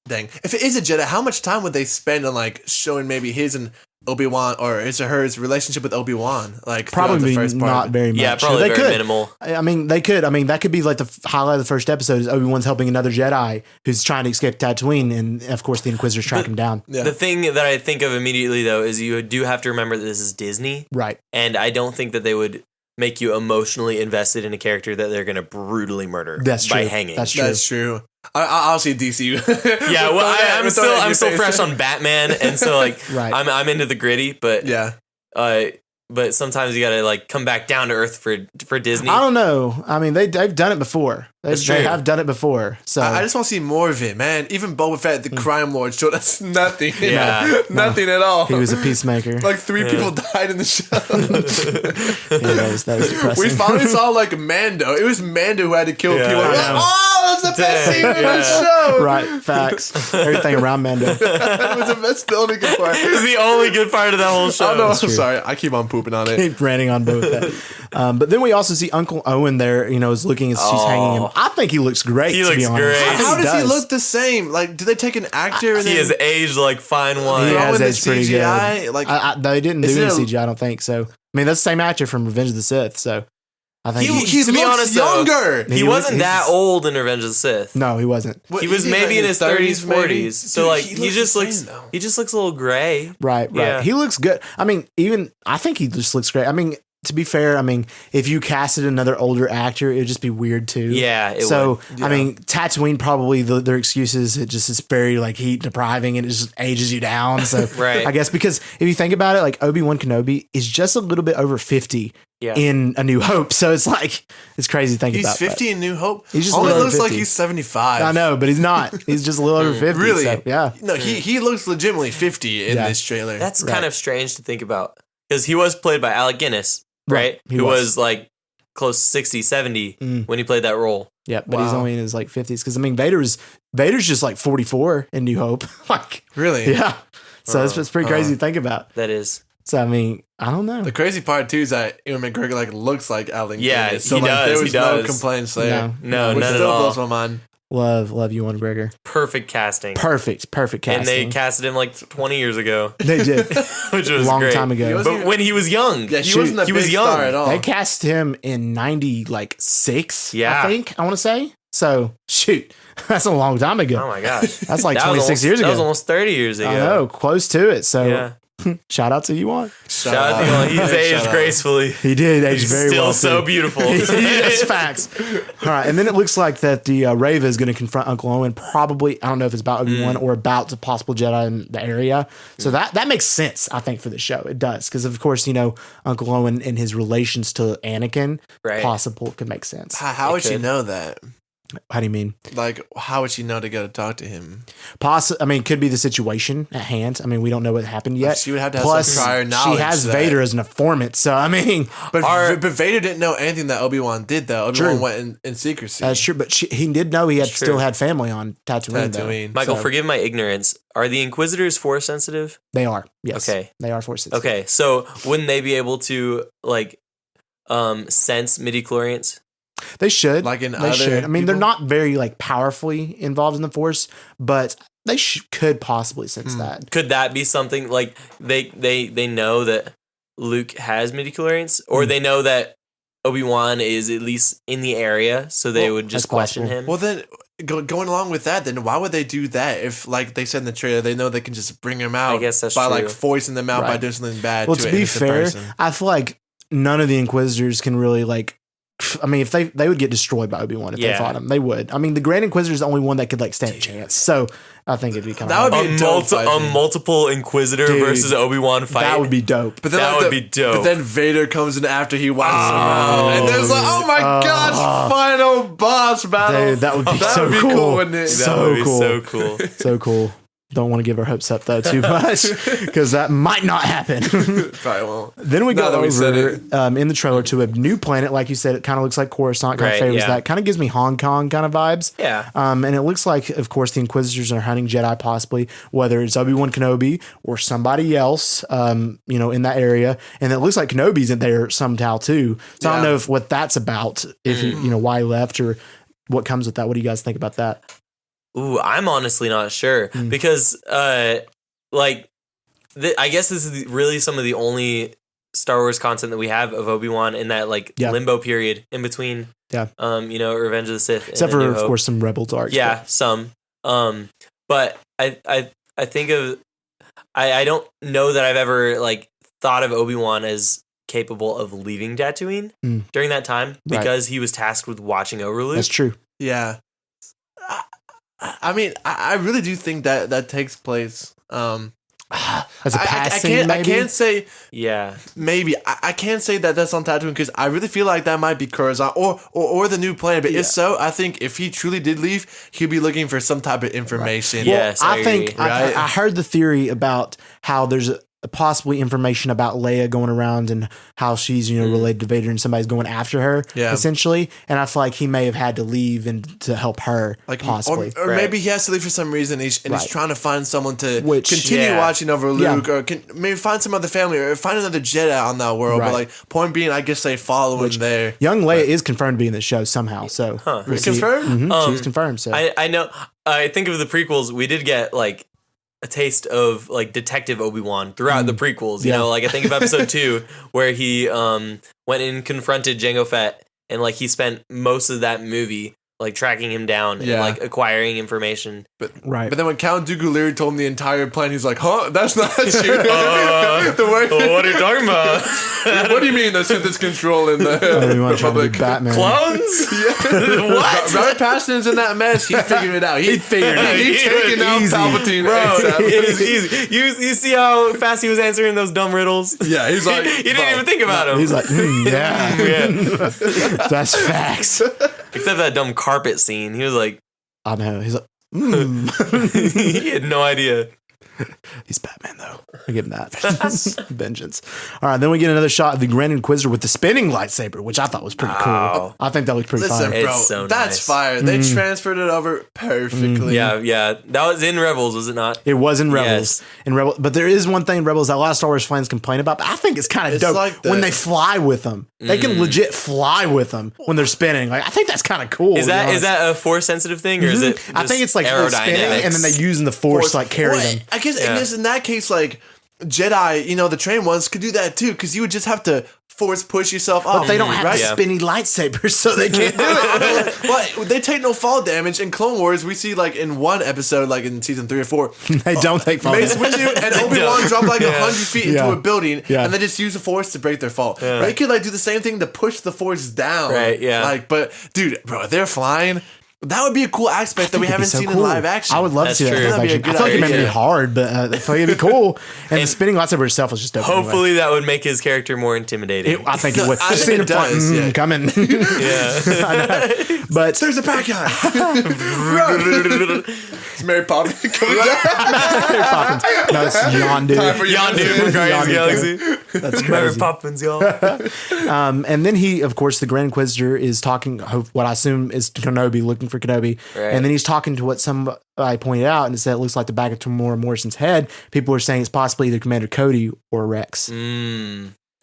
Jedi, how much time would they spend on like showing maybe his and Obi-Wan or his or his relationship with Obi-Wan, like probably the first part not very much. Yeah, probably very minimal. I mean, they could. I mean, that could be like the highlight of the first episode is Obi-Wan's helping another Jedi who's trying to escape Tatooine, and of course the Inquisitors track him down. Yeah. The thing that I think of immediately though is you do have to remember that this is Disney, right? And I don't think that they would make you emotionally invested in a character that they're going to brutally murder by hanging. That's true. I'll see DC. Yeah, well, I'm still fresh on Batman, and so like I'm into the gritty, but but sometimes you gotta like come back down to earth for Disney. I don't know. I mean, they've done it before. They have done it before. So I just want to see more of it, man. Even Boba Fett, the crime lord, showed us nothing. Yeah, nothing at all. He was a peacemaker. Like 3 people died in the show. That was depressing. We finally saw like Mando. It was Mando who had to kill people. Like, oh, that's the best scene in the show. Right, facts. Everything around Mando. It was the only good part. It was the only good part of that whole show. Oh no, I'm sorry. I keep on pooping on it. Keep ranting on Boba Fett. But then we also see Uncle Owen there. Is looking as she's hanging him. I think he looks great. He looks great. How does he look the same? Like, do they take an actor and he has aged like fine wine? He has aged pretty good. Like, they didn't do any CGI. I don't think so. I mean, that's the same actor from Revenge of the Sith. So I think he to be honest, younger. He wasn't that old in Revenge of the Sith. No, he wasn't. He was maybe in his 30s, 40s. So like he just looks a little gray. Right. Yeah. He looks good. I mean, I think he just looks great. I mean, to be fair, I mean, if you casted another older actor, it would just be weird too. Yeah, it would. Yeah. I mean, Tatooine probably their excuses. It just is very like heat depriving and it just ages you down. So I guess because if you think about it, like Obi-Wan Kenobi is just a little bit over 50 in A New Hope. So it's like it's crazy thinking about. He's 50 in New Hope. He's just only looks like he's 75. I know, but he's not. He's just a little over 50. Really? So, yeah. No, he looks legitimately 50 in this trailer. That's kind of strange to think about because he was played by Alec Guinness. Right? Who was like close to 60, 70 when he played that role. Yeah, but he's only in his like 50s because I mean Vader's just like 44 in New Hope. Like really, yeah. So it's pretty crazy to think about. That is. So I mean, I don't know. The crazy part too is that Ewan McGregor like looks like Alden. Yeah, Guinness. So he like, does. There was He no does. complaints there. No, which none still at all. blows my mind. Love Ewan McGregor. Perfect casting. Perfect casting. And they casted him like 20 years ago. They did. Which was Long great. time ago. But when he was young. Yeah, he wasn't a big star at all. They cast him in 96, Yeah. I think, I want to say. So, shoot, that's a long time ago. Oh my gosh. That's like That was 26 years ago. That was almost 30 years ago. I know, close to it. So, Yeah. shout out to Ewan. Shout out to Ewan. He's aged gracefully. He did age He's very still well. so too. beautiful. That's facts. All right, and then it looks like that the Reva is going to confront Uncle Owen. Probably, I don't know if it's about Obi-Wan or about the possible Jedi in the area. So that makes sense, I think, for the show. It does because, of course, Uncle Owen and his relations to Anakin, possible could make sense. How would she know that? How do you mean? Like, how would she know to go to talk to him? I mean, could be the situation at hand. I mean, we don't know what happened yet. She would have to have Plus, some prior knowledge. she has Vader as an informant. So, I mean, but Vader didn't know anything that Obi-Wan did, though. Obi-Wan went in secrecy. That's true. But he did know he still had family on Tatooine. Though. Michael, forgive my ignorance. Are the Inquisitors Force sensitive? They are. Yes. Okay. They are Force sensitive. Okay. So, wouldn't they be able to, sense midi-chlorians? They should. Like in they other should. I mean, people? they're not very powerfully involved in the Force, but they could possibly sense that. Could that be something like they know that Luke has midi-chlorians, or they know that Obi-Wan is at least in the area, so they would just question him? Well, then going along with that, then why would they do that if, like they said in the trailer, they know they can just bring him out? I guess that's by true. forcing them out by doing something bad. Well, to to an be innocent fair, person. I feel like none of the Inquisitors can really I mean, if they would get destroyed by Obi-Wan if they fought him, they would. I mean, the Grand Inquisitor is the only one that could stand a chance. So I think it'd be kind of a multiple Inquisitor versus Obi-Wan fight. That would be dope. But then, that would be dope. But then Vader comes in after he wipes him out, and there's oh my gosh, final boss battle. Dude, that would be so be cool. wouldn't it? So cool. So cool. Don't want to give our hopes up though too much because that might not happen. Probably won't. Then we go over in the trailer to a new planet, like you said. It kind of looks like Coruscant. Kind of favors that. Kind of gives me Hong Kong kind of vibes. Yeah. And it looks like, of course, the Inquisitors are hunting Jedi, possibly whether it's Obi-Wan Kenobi or somebody else, in that area. And it looks like Kenobi's in there somehow too. So I don't know what that's about. If why he left or what comes with that. What do you guys think about that? Ooh, I'm honestly not sure because, I guess this is really some of the only Star Wars content that we have of Obi-Wan in that limbo period in between. Yeah. Revenge of the Sith, except for of course some Rebels arcs. Yeah, some. But I think of I don't know that I've ever thought of Obi-Wan as capable of leaving Tatooine during that time because he was tasked with watching over Luke. That's true. Yeah. I mean, I really do think that takes place. As a passing, I can't say. Yeah, maybe I can't say that that's on Tatooine because I really feel like that might be Coruscant or the new planet. But if so, I think if he truly did leave, he'd be looking for some type of information. Right. Yes, I think I heard the theory about how there's possibly information about Leia going around and how she's related to Vader and somebody's going after her essentially, and I feel like he may have had to leave and to help her possibly, or maybe he has to leave for some reason. He's trying to find someone to continue watching over Luke, or maybe find some other family or find another Jedi on that world. But point being, I guess they follow him there. Young Leia is confirmed to be in the show somehow, so confirmed. She's confirmed. So I know. I think of the prequels. We did get a taste of Detective Obi-Wan throughout the prequels. You know, I think of episode 2 where he went and confronted Jango Fett, and he spent most of that movie tracking him down and acquiring information. But then when Count Dooku Leary told him the entire plan, he's like, "Huh, that's not you." What are you talking about? What do you mean that's control in the Republic? Batman clones? What? Robert Pattinson's in that mess. He figured it out. He figured it out. He's taking out Palpatine. Bro, it was easy. You see how fast he was answering those dumb riddles? Yeah, he's like, he didn't even think about him. He's like, that's facts. Except that dumb carpet scene. He was like, I know. He's like, he had no idea. He's Batman though. I give him that. Vengeance. All right, then we get another shot of the Grand Inquisitor with the spinning lightsaber, which I thought was pretty cool. I think that looked pretty Listen, fire. bro, It's so that's nice. fire. They transferred it over perfectly. Yeah. That was in Rebels, was it not? It was in Rebels. Yes. In Rebel, but there is one thing in Rebels that a lot of Star Wars fans complain about. But I think it's kind of It's dope like when the- they fly with them. They can legit fly with them when they're spinning. Like I think that's kind of cool. Is to be that honest. a force sensitive thing or is it? I think it's like they're spinning and then they using the force to like carry them. I guess in that case, like Jedi, the trained ones could do that too, because you would just have to force push yourself up. But they don't have right? the spinny lightsabers, so they can't do it. Well, they take no fall damage. In Clone Wars, we see like in one episode, like in season 3 or 4, They don't take fall Mace damage. Windu and Obi-Wan drop like 100 feet into Yeah. a building, Yeah. and they just use the force to break their fall. Yeah. Right? You could like do the same thing to push the force down. Right, yeah. Like, but dude, bro, if they're flying. That would be a cool aspect that we It'd be haven't so seen cool. in live action. I would love That's to see that. true. in live That'd be a action. I good feel like it may idea. be hard, but I feel like it'd be cool. And the spinning lightsaber itself is just dope. anyway. Hopefully that would make his character more intimidating. I think it would. I Just think seeing it him fly, does, yeah. coming. yeah. I know. But There's a bad guy. It's Mary Poppins coming down. Mary Poppins. No, it's Yondu. Time for Yondu from Guardians of the Galaxy. That's Mary crazy. Poppins, y'all. And then he, of course, the Grand Inquisitor is talking, what I assume is Kenobi, looking for Kenobi. Right. And then he's talking to what somebody pointed out and said it looks like the back of Tamora Morrison's head. People are saying it's possibly either Commander Cody or Rex,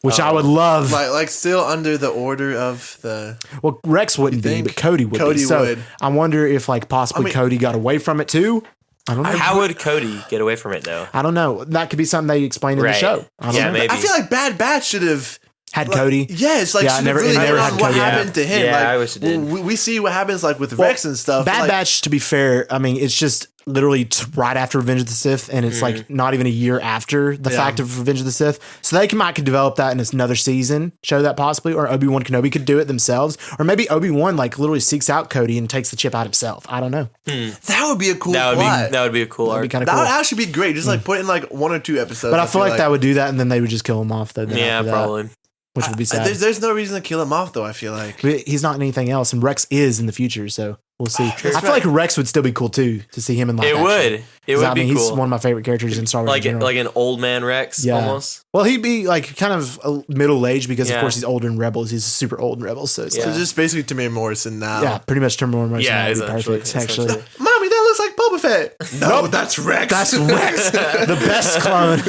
which I would love. Like still under the order of the. Well, Rex wouldn't be, think? but Cody would Cody be. So would. I wonder if possibly Cody got away from it too. I don't know. How would Cody get away from it though? I don't know. That could be something they explain in the Right. show. I don't Yeah, know. maybe. I feel like Bad Batch should have. Had Cody. Yes, like Yeah, should never- have really it never hit had on what Cody. happened to him. Yeah, like, I wish it did. We see what happens like with Rex and stuff. Bad like, Batch, to be fair, I mean, it's just literally right after Revenge of the Sith, and it's like not even a year after the fact of Revenge of the Sith. So they could develop that in another season, show that possibly, or Obi-Wan Kenobi could do it themselves, or maybe Obi-Wan literally seeks out Cody and takes the chip out himself. I don't know. That would be a cool That plot. would be a cool That'd arc. be kind of That cool. would actually be great. Just like put in like 1 or 2 episodes. But I feel like that would do that, and then they would just kill him off. Though. then Yeah, after that, probably. which would be sad. There's no reason to kill him off though. I feel like. He's not in anything else, and Rex is in the future, so we'll see. I feel like Rex would still be cool too to see him in live It action. would. It would be He's cool. one of my favorite characters in Star Wars. Like in general. like an old man Rex Yeah. almost. Well, he'd be kind of middle aged because of Yeah. course he's older in Rebels. He's super old in Rebels, so it's So just basically Tamir Morrison now. yeah, pretty much Terminal Motion. Yeah, That'd be essentially, perfect. Actually, Mommy, that looks like Boba Fett. No, that's Rex. that's Rex, the best clone.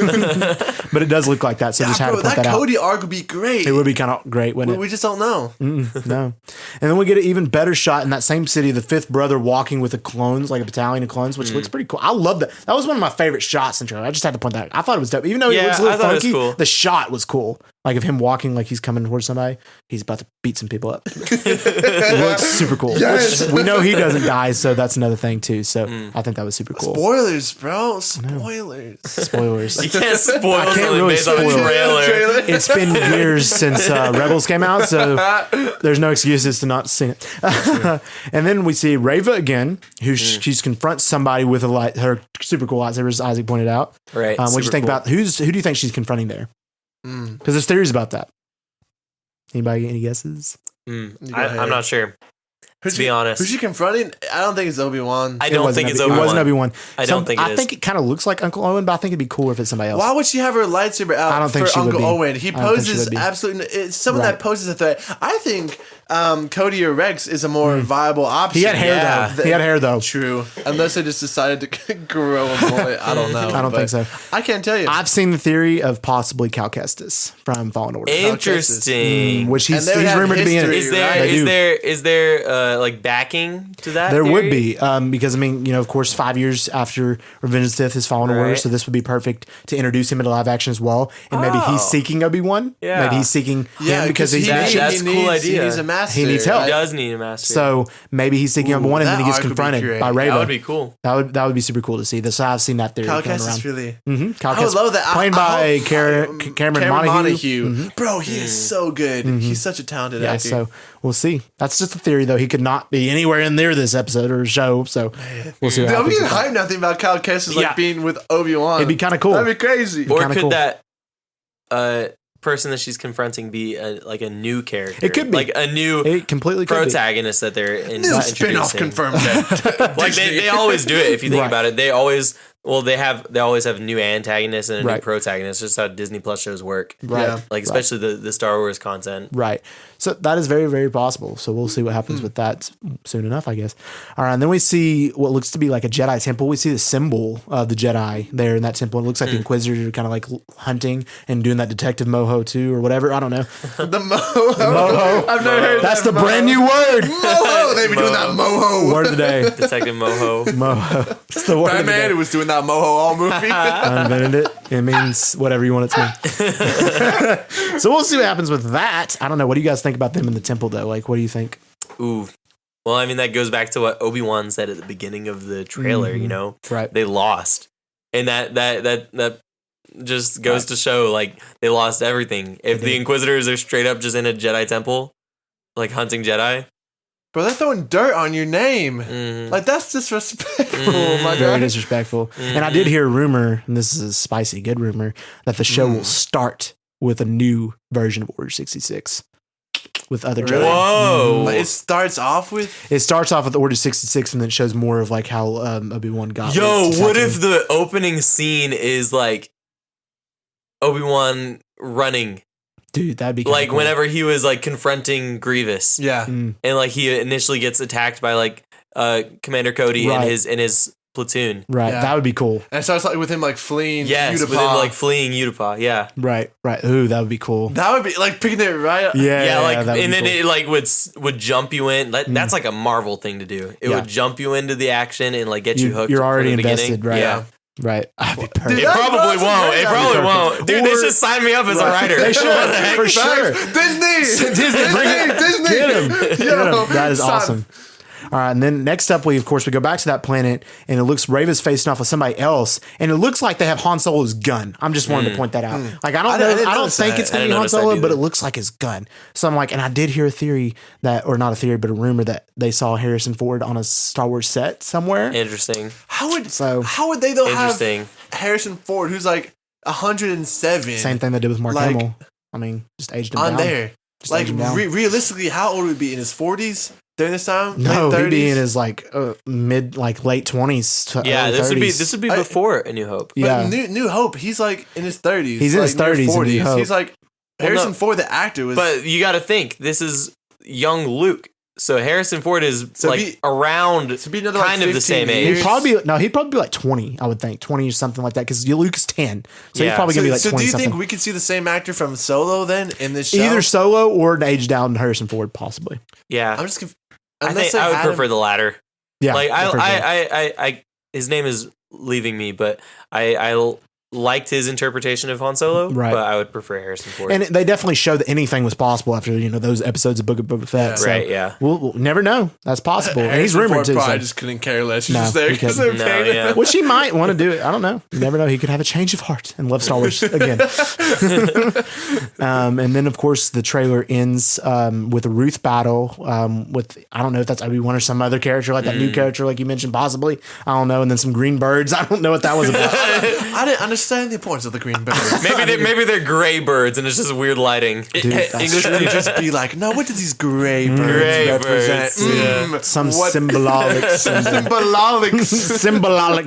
But it does look like that, so just had to Bro, point that out. Cody arc would be great. It would be kind of great, wouldn't it? We just don't know. No. And then we get an even better shot in that same city, the fifth brother walking with the clones, like a battalion of clones, which looks pretty cool. I love that. That was one of my favorite shots in the trailer. I just had to point that out. I thought it was dope. Even though it Yeah, looks a little I thought it was funky, cool. the shot was cool. Like of him walking like he's coming towards somebody. He's about to beat some people up. It looks super cool. Yes. We know he doesn't die, so that's another thing too. So I think that was super cool. Spoilers, bro. Spoilers. Spoilers. You can't spoil can't something really based on a spoil it. trailer. It's been years since Rebels came out, so there's no excuses to not see it. And then we see Reva again, who she's confronts somebody with her super cool lightsaber, as Isaac pointed out. Right. What do you super think cool. about who do you think she's confronting there? Because there's theories about that. Anybody get any guesses? I'm not sure. To be honest. Who's she confronting? I don't think it's Obi-Wan. I don't think it's Obi-Wan. It wasn't Obi-Wan. I don't think it I is. think it kind of looks like Uncle Owen, but I think it'd be cooler if it's somebody else. Why would she have her lightsaber out I don't think for she would Uncle be. Owen? He I don't think she poses would be. absolutely. It's someone Right. that poses a threat. I think Cody or Rex is a more viable option. He had hair Yeah. though. He had hair though. True. Unless they just decided to grow a mullet. I don't know. I don't think but so. I can't tell you. I've seen the theory of possibly Cal Kestis from Fallen Order, Interesting. which And he's they would have rumored to be in it. history, Is there right? is there like backing to that? There theory? would be, because I mean, of course, 5 years after Revenge of the Sith is Fallen Order, Right. so this would be perfect to introduce him into live action as well. And maybe he's seeking Obi-Wan. Yeah. Maybe he's seeking him because he's that's mentioned. a cool idea. He needs a master. He needs help. He right? does need a master. So maybe he's seeking Obi-Wan, and then he that gets arc would be confronted great. by Reva. that would be cool. That would be super cool to see. This I've seen that theory Cal going Kestis around. really. Cal I would Kestis, love that. played by Cameron Montague. Bro, he is so good. He's such a talented Yeah, actor. so we'll see. That's just a theory, though. He could not be anywhere in near this episode or show. So we'll see. What Dude, I'm happens getting with that. hyped now thinking about Cal Kestis Yeah. like being with Obi-Wan. It'd be kind of cool. That'd be crazy. Or kinda could cool. that person that she's confronting be like a new character? It could be. like a new It completely could be. protagonist that they're New spin-off introducing. confirmed. Like they always do it. If you think Right. about it, they always Well, they always have new antagonists and a new Right. protagonist. Just how Disney Plus shows work. Right. Yeah. Like especially the Star Wars content. Right. So that is very, very possible. So we'll see what happens with that soon enough, I guess. All right. And then we see what looks to be like a Jedi temple. We see the symbol of the Jedi there in that temple. It looks like the Inquisitors are kind of like hunting and doing that detective moho too, or whatever. I don't know. The moho. Moho. I've never heard That's that. the brand new word. Moho. They be doing that moho. Word of the day. Detective Moho. Moho. It's the word of the Batman day. was doing that moho all movie. I invented it. It means whatever you want it to mean. So we'll see what happens with that. I don't know. What do you guys think about them in the temple, though? Like, what do you think? Ooh. Well, I mean, that goes back to what Obi-Wan said at the beginning of the trailer, you know? Right. They lost. And that just goes to show, like, they lost everything. If the Inquisitors are straight up just in a Jedi temple, like hunting Jedi. Bro, they're throwing dirt on your name. Like, that's disrespectful, my Very guy. disrespectful. And I did hear a rumor, and this is a spicy good rumor, that the show will start with a new version of Order 66 with other Jedi. Whoa. Like, it starts off with... It starts off with Order 66 and then shows more of like how Obi-Wan got. Yo, with what Tatooine. if the opening scene is like Obi-Wan running? Dude, that'd be kinda Like cool. whenever he was like confronting Grievous. Yeah. And like he initially gets attacked by like Commander Cody Right. and his platoon. Right, Yeah. that would be cool. And it starts like, with him like fleeing Yes, Utapau. with him like fleeing Utapau. Yeah. Right. Ooh, that would be cool. That would be like picking it right up. Yeah, Like that would and be then cool. it like would jump you in. That's like a Marvel thing to do. It Yeah. would jump you into the action and like get you hooked. You're already from the invested, beginning. right? Yeah. Right. That'd be perfect. Dude, It That's probably awesome. won't. It That'd be probably perfect. won't. Dude, they Or- should sign me up as a writer. They should, for sure. Disney! Disney. Get him. Yo, That is son. awesome. All right, and then next up, we go back to that planet, and it looks Rey's facing off with somebody else, and it looks like they have Han Solo's gun. I'm just wanting to point that out. Like I don't didn't know, I don't notice think that. it's I gonna be didn't Han notice that Solo, but either. it looks like his gun. So I'm like, and I did hear a theory that, or not a theory, but a rumor that they saw Harrison Ford on a Star Wars set somewhere. Interesting. How would they though have Interesting. Harrison Ford, who's like 107, Same thing they did with Mark Like, Hamill. I mean, just aged him on down. there? Just Like aged him down. realistically, how old would he be in his 40s during this time? No, Late he'd be 30s? in his like late 20s to Yeah, early this 30s. would be before A New Hope. But yeah. New Hope, he's like in his 30s. He's in his like, near 30s in New 40s. Hope. He's like Harrison no. Ford, the actor, was. But you got to think this is young Luke. So Harrison Ford is So like be- around so be another, like, kind of the 15 same age. years. He'd probably be like 20, I would think. 20 or something like that, because Luke is 10. So he's Yeah. probably going to be like so 20 do you something. think we could see the same actor from Solo then in this show? Either Solo or an age down Harrison Ford, possibly. Yeah, I'm just I unless think they I would had him- prefer the latter. Yeah. Like prefer that. I his name is leaving me, but I liked his interpretation of Han Solo. Right. But I would prefer Harrison Ford. And they definitely showed that anything was possible after those episodes of Book of Boba Fett. So Right, yeah. We'll never know. That's possible. And he's Harrison rumored Ford to. probably So. just couldn't care less. He's No, just there he because couldn't. they're No, paying yeah. him. Which he might want to do it. I don't know. You never know. He could have a change of heart and love Star Wars again. And then, of course, the trailer ends with a Ruth battle with, I don't know if that's Obi-Wan or some other character, like that new character, like you mentioned, possibly. I don't know. And then some green birds. I don't know what that was about. I didn't understand the importance of the green bird. maybe they're gray birds and it's just weird lighting. Dude, that's English true. would just be like, no, what do these gray birds Gray represent? birds, Some what symbolic symbolic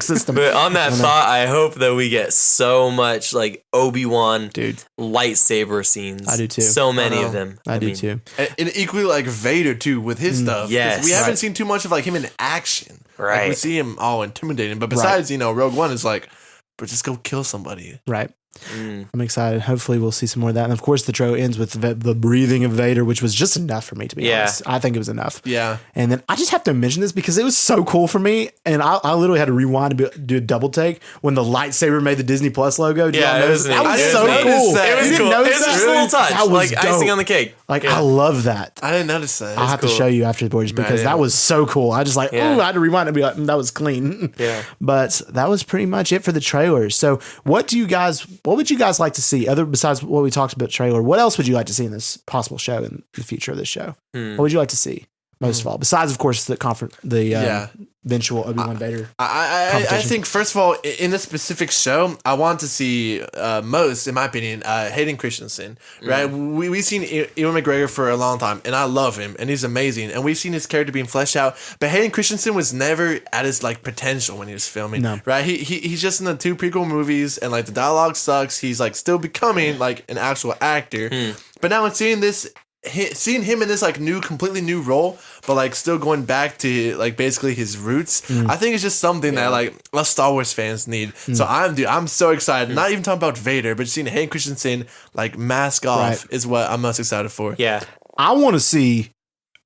system. But on that thought, I hope that we get so much like Obi-Wan Dude, lightsaber scenes. I do too. So many I of know. them. I do mean, too. And equally like Vader too with his stuff. 'Cause yes. we haven't Right. seen too much of like him in action. Like, we Right. see him all intimidating, but besides, Rogue One is like, but just go kill somebody. Right. I'm excited. Hopefully, we'll see some more of that. And of course, the trailer ends with the breathing of Vader, which was just enough for me, to be Yeah. honest. I think it was enough. Yeah. And then I just have to mention this because it was so cool for me. And I literally had to rewind to do a double take when the lightsaber made the Disney Plus logo. Did Yeah, y'all it notice? was that neat. was It was so neat. cool. It was It was You didn't cool. notice It was that? just a little touch, That was like icing dope. on the cake. Like, Yeah. I love that. I didn't notice that. I'll have to cool. show you afterwards because yeah. that was so cool. I just like, Yeah. oh, I had to rewind and be like, that was clean. Yeah. But that was pretty much it for the trailers. So what would you guys like to see other besides what we talked about trailer? What else would you like to see in this possible show in the future of this show? What would you like to see? most of all. Besides, of course, the eventual Obi-Wan Vader. I think, first of all, in this specific show, I want to see most, in my opinion, Hayden Christensen. Right? We've seen Ewan McGregor for a long time, and I love him, and he's amazing. And we've seen his character being fleshed out. But Hayden Christensen was never at his like potential when he was filming. No. Right? He's just in the 2 prequel movies, and like the dialogue sucks. He's like still becoming like an actual actor. But now in seeing him in this like completely new role, but like still going back to like basically his roots, I think it's just something that like us Star Wars fans need. So I'm so excited. Not even talking about Vader, but just seeing Hayden Christensen like mask off is what I'm most excited for. Yeah, I want to see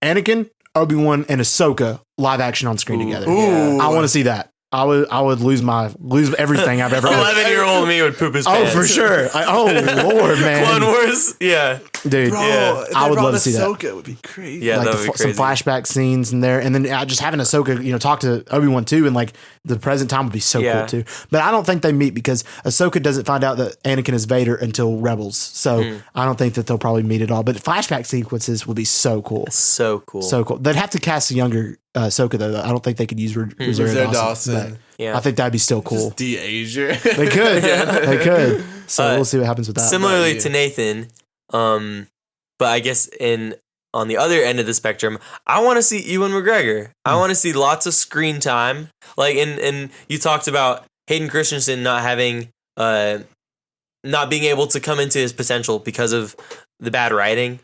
Anakin, Obi-Wan, and Ahsoka live action on screen together. I want to see that. I would lose everything I've ever. 11-year-old me would poop his pants. Oh, for sure. Lord, man. Clone Wars, yeah, dude. Bro, I would love to see that. Ahsoka would be crazy. Yeah, like that would be crazy. Some flashback scenes in there, and then just having Ahsoka, talk to Obi-Wan too, and like the present time would be so cool too. But I don't think they meet because Ahsoka doesn't find out that Anakin is Vader until Rebels, so I don't think that they'll probably meet at all. But flashback sequences would be so cool, so cool. They'd have to cast a younger Ahsoka though. I don't think they could use Rosario Dawson. I think that'd be still cool. Just de-age her. They could, they could. So we'll see what happens with that. Similarly to Nathan, but I guess on the other end of the spectrum, I want to see Ewan McGregor. I want to see lots of screen time. Like, and you talked about Hayden Christensen not being able to come into his potential because of the bad writing.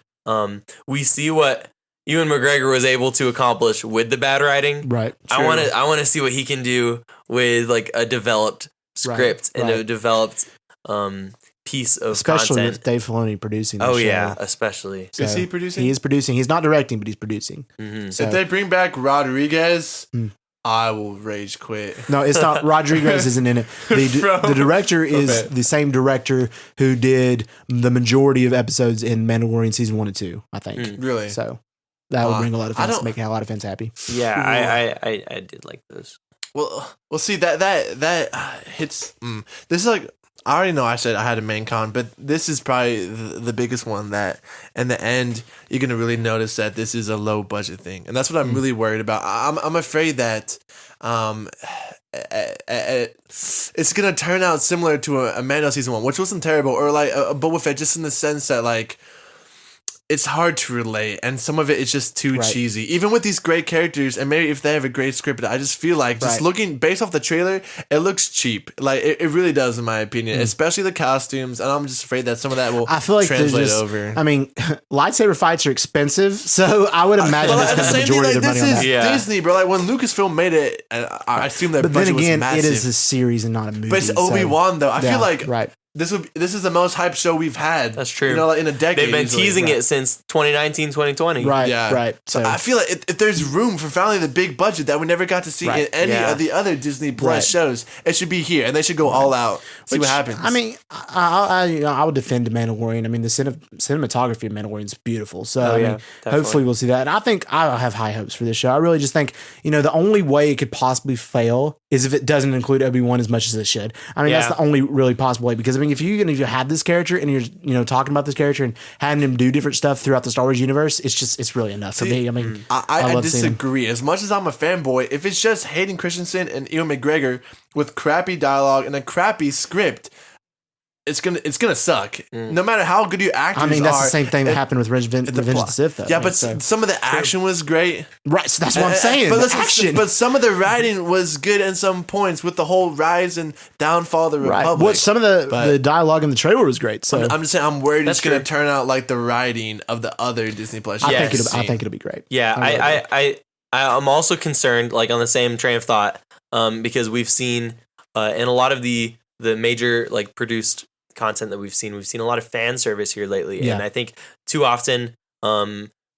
We see what Ewan McGregor was able to accomplish with the bad writing. Right. I want to see what he can do with like a developed script and a developed piece of especially content. with Dave Filoni producing the show. Yeah, especially. So is he producing? He is producing. He's not directing, but he's producing. So if they bring back Rodriguez, I will rage quit. No, it's not. Rodriguez isn't in it. The director is the same director who did the majority of episodes in Mandalorian season 1 and 2, I think. Really? So that would bring a lot of fans, make a lot of fans happy. Yeah, I did like those. Well, see that hits. This is like, I already know I said I had a main con, but this is probably the biggest one that in the end you're gonna really notice that this is a low budget thing, and that's what I'm really worried about. I'm afraid that it's gonna turn out similar to a Mando season 1, which wasn't terrible, or like a Boba Fett, just in the sense that like it's hard to relate, and some of it is just too cheesy. Even with these great characters, and maybe if they have a great script, I just feel like just looking based off the trailer, it looks cheap. Like it really does, in my opinion, especially the costumes. And I'm just afraid that some of that will translate over. I mean, lightsaber fights are expensive, so I would imagine that's going to be the majority of their money on that. Disney, bro. Like when Lucasfilm made it, I assume that. But then again, was massive. it is a series and not a movie. But it's Obi-Wan, though. I feel like This is the most hyped show we've had. That's true. Like in a decade. They've been teasing it since 2019, 2020. Right. So I feel like if there's room for finally the big budget that we never got to see in any of the other Disney Plus shows, it should be here, and they should go all out. See what happens. I mean, I would defend the Mandalorian. I mean, the cinematography of Mandalorian is beautiful. So hopefully we'll see that. And I think I have high hopes for this show. I really just think the only way it could possibly fail is if it doesn't include Obi-Wan as much as it should. I mean, that's the only really possible way, because I mean, if you have this character and you're talking about this character and having him do different stuff throughout the Star Wars universe, it's really enough for me. I mean, I disagree. As much as I'm a fanboy, if it's just Hayden Christensen and Ewan McGregor with crappy dialogue and a crappy script, it's gonna suck. No matter how good your actors are. I mean, that's the same thing that happened with Revenge of the Sith, though. Yeah, some of the action was great. Right, so that's what I'm saying. But some of the writing was good in some points, with the whole rise and downfall of the Republic. Well, some of the dialogue in the trailer was great. So I'm just saying, I'm worried it's going to turn out like the writing of the other Disney Plus shows. I think it'll be great. Yeah, I'm also concerned, like on the same train of thought, because we've seen in a lot of the major like produced content that we've seen a lot of fan service here lately, and I think too often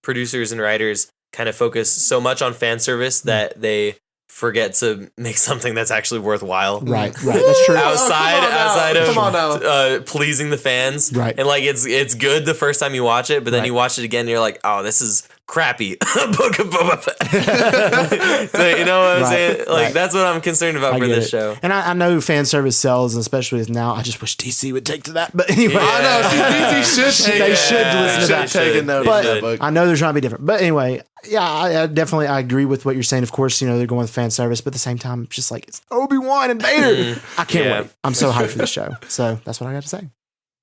producers and writers kind of focus so much on fan service that they forget to make something that's actually worthwhile. Right. That's true. outside of pleasing the fans. Right. And like it's good the first time you watch it, but then you watch it again and you're like, oh, this is crappy Book of Boba Fett. So, you know what I'm saying? Like, that's what I'm concerned about for this show. And I know fan service sells, and especially with now. I just wish DC would take to that. But anyway, I know DC should take. They should listen to that. Take a note of that book. I know they're trying to be different. But anyway, yeah, I definitely agree with what you're saying. Of course, they're going with fan service, but at the same time, it's just like it's Obi-Wan and Vader. I can't wait. I'm so hyped for this show. So that's what I got to say.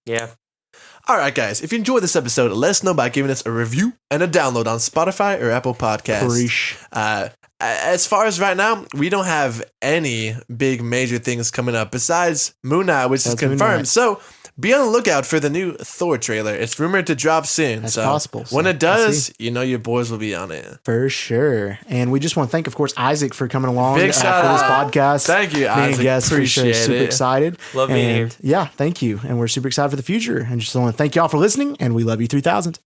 Yeah. All right, guys. If you enjoyed this episode, let us know by giving us a review and a download on Spotify or Apple Podcasts. As far as right now, we don't have any big major things coming up besides Moon Knight, which is confirmed. So be on the lookout for the new Thor trailer. It's rumored to drop soon. That's possible. So when it does, your boys will be on it. For sure. And we just want to thank, of course, Isaac for coming along for this podcast. Thank you, Isaac. Guest. Appreciate it. Super excited. Love being here. Yeah, thank you. And we're super excited for the future. And just want to thank y'all for listening. And we love you 3000.